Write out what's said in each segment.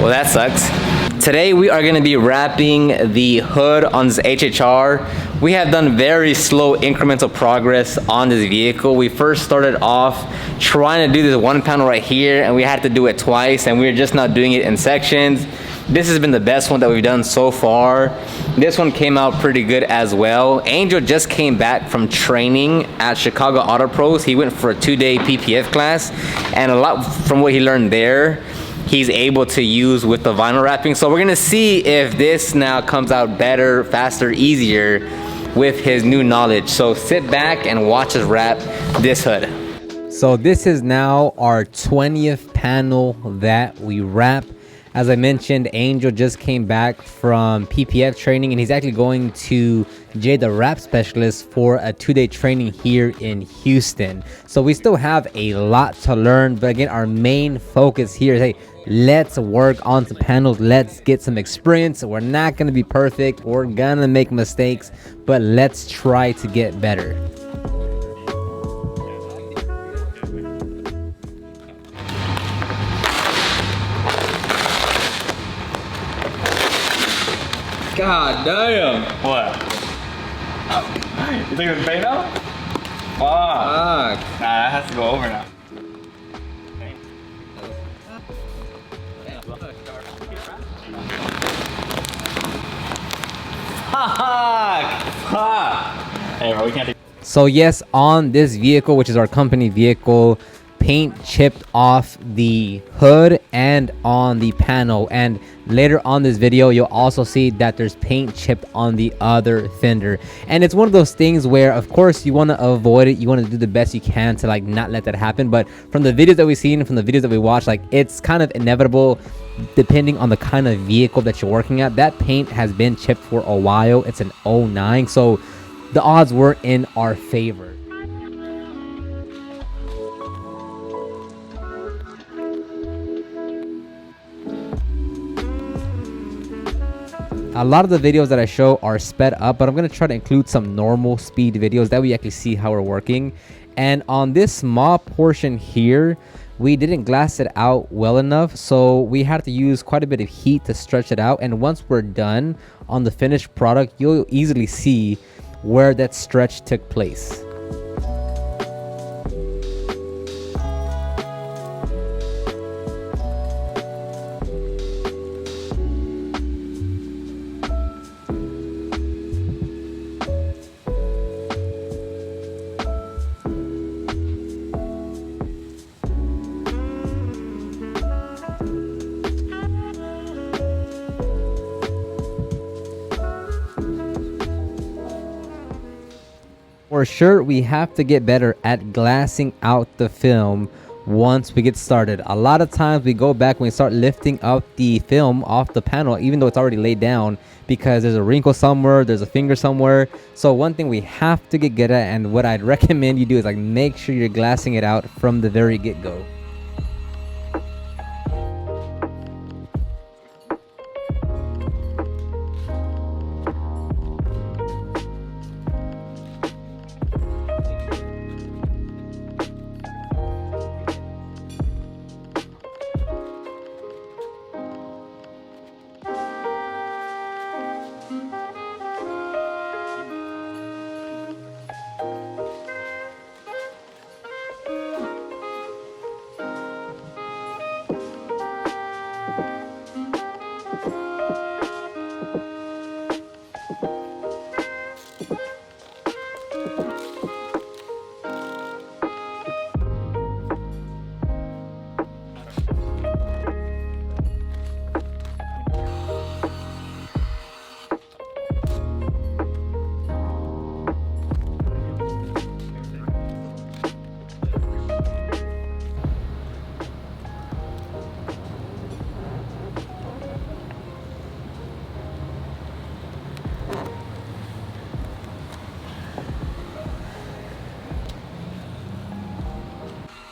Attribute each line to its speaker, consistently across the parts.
Speaker 1: Well, that sucks. Today we are going to be wrapping the hood on this HHR. We have done very slow incremental progress on this vehicle. We first started off trying to do this one panel right here, and we had to do it twice, and we were just not doing it in sections. This has been the best one that we've done so far. This one came out pretty good as well. Angel just came back from training at Chicago Auto Pros. He went for a 2-day PPF class, and a lot from what he learned there, he's able to use with the vinyl wrapping. So we're gonna see if this now comes out better, faster, easier with his new knowledge. So sit back and watch us wrap this hood. So this is now our 20th panel that we wrap. As I mentioned, Angel just came back from PPF training, and he's actually going to Jay the Wrap Specialist for a 2-day training here in Houston. So we still have a lot to learn, but again, our main focus here is, hey, let's work on some panels. Let's get some experience. We're not going to be perfect. We're going to make mistakes, but let's try to get better. God damn.
Speaker 2: What? You think it's paid out? Fuck. Nah, that has to go over now. Fuck. Hey, bro, we can't.
Speaker 1: So yes, on this vehicle, which is our company vehicle, paint chipped off the hood and on the panel, and later on this video you'll also see that there's paint chipped on the other fender. And it's one of those things where, of course, you want to avoid it. You want to do the best you can to like not let that happen, but from the videos that we've seen, from the videos that we watched, like it's kind of inevitable depending on the kind of vehicle that you're working at. That paint has been chipped for a while. It's an 09, so the odds were in our favor. A lot of the videos that I show are sped up, but I'm going to try to include some normal speed videos that we actually see how we're working. And on this small portion here, we didn't glass it out well enough, so we had to use quite a bit of heat to stretch it out. And once we're done on the finished product, you'll easily see where that stretch took place. For sure, we have to get better at glassing out the film once we get started. A lot of times we go back when we start lifting up the film off the panel, even though it's already laid down, because there's a wrinkle somewhere, there's a finger somewhere. So one thing we have to get good at, and what I'd recommend you do, is like make sure you're glassing it out from the very get-go.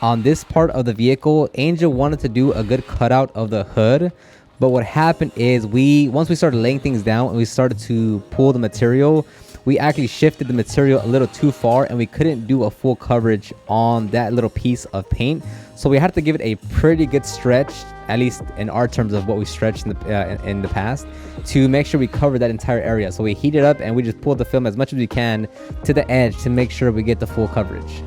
Speaker 1: On this part of the vehicle, Angel wanted to do a good cutout of the hood, but what happened is once we started laying things down and we started to pull the material, we actually shifted the material a little too far and we couldn't do a full coverage on that little piece of paint. So we had to give it a pretty good stretch, at least in our terms of what we stretched in the past, to make sure we cover that entire area. So we heat it up and we just pulled the film as much as we can to the edge to make sure we get the full coverage.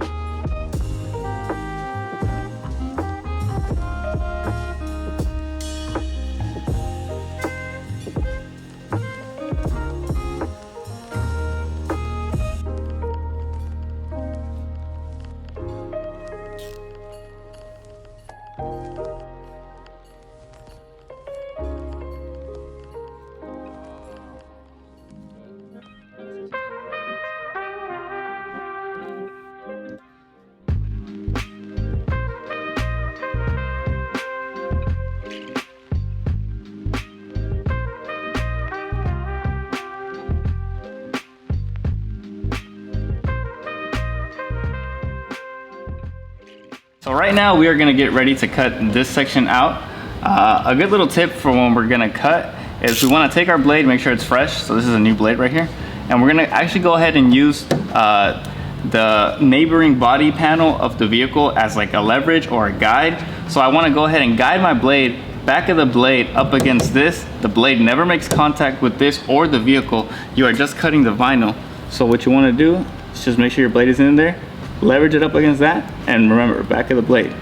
Speaker 2: So right now we are gonna get ready to cut this section out. A good little tip for when we're gonna cut is we wanna take our blade, make sure it's fresh. So this is a new blade right here. And we're gonna actually go ahead and use the neighboring body panel of the vehicle as like a leverage or a guide. So I wanna go ahead and guide my blade, back of the blade up against this. The blade never makes contact with this or the vehicle. You are just cutting the vinyl. So what you wanna do is just make sure your blade is in there. Leverage it up against that, and remember, back of the blade.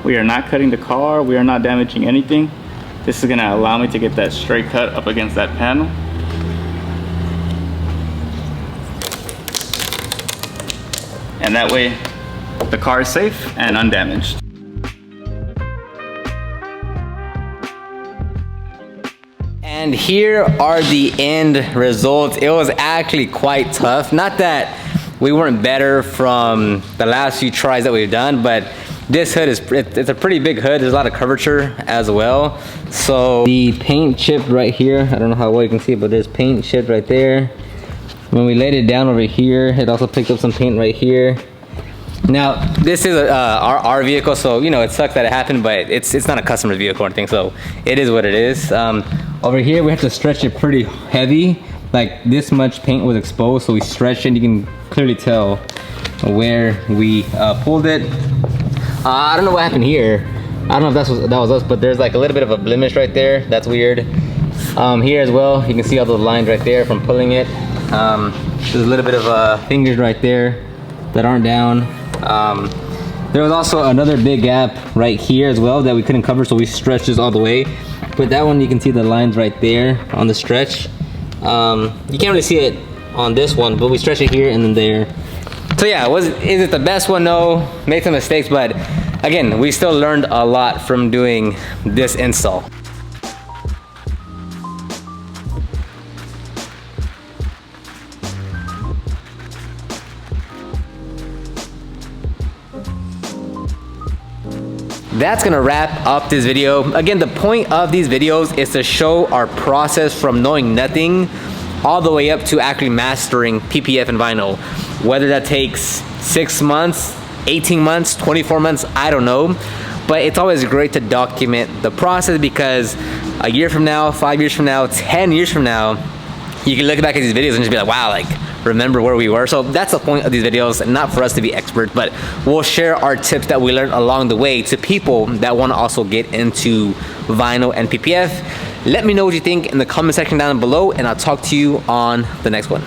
Speaker 2: We are not cutting the car, we are not damaging anything. This is gonna allow me to get that straight cut up against that panel. And that way, the car is safe and undamaged.
Speaker 1: And here are the end results. It was actually quite tough. Not that we weren't better from the last few tries that we've done, but this hood is, it's a pretty big hood. There's a lot of curvature as well. So the paint chipped right here. I don't know how well you can see it, but there's paint chipped right there. When we laid it down over here, it also picked up some paint right here. Now, this is our vehicle, so you know, it sucks that it happened, but it's not a customer's vehicle or anything, so it is what it is. Over here, we have to stretch it pretty heavy. Like this much paint was exposed, so we stretched it. You can clearly tell where we pulled it. I don't know what happened here. I don't know if that was us, but there's like a little bit of a blemish right there. That's weird. Here as well, you can see all those lines right there from pulling it. There's a little bit of fingers right there that aren't down. There was also another big gap right here as well that we couldn't cover, so we stretched this all the way. But that one, you can see the lines right there on the stretch. You can't really see it on this one, but we stretch it here and then there. So yeah, is it the best one? No, made some mistakes, but again, we still learned a lot from doing this install. That's gonna wrap up this video. Again, the point of these videos is to show our process from knowing nothing all the way up to actually mastering PPF and vinyl. Whether that takes 6 months, 18 months, 24 months, I don't know. But it's always great to document the process, because a year from now, 5 years from now, 10 years from now, you can look back at these videos and just be like, wow, like, remember where we were. So that's the point of these videos, not for us to be experts, but we'll share our tips that we learned along the way to people that want to also get into vinyl and PPF. Let me know what you think in the comment section down below, and I'll talk to you on the next one.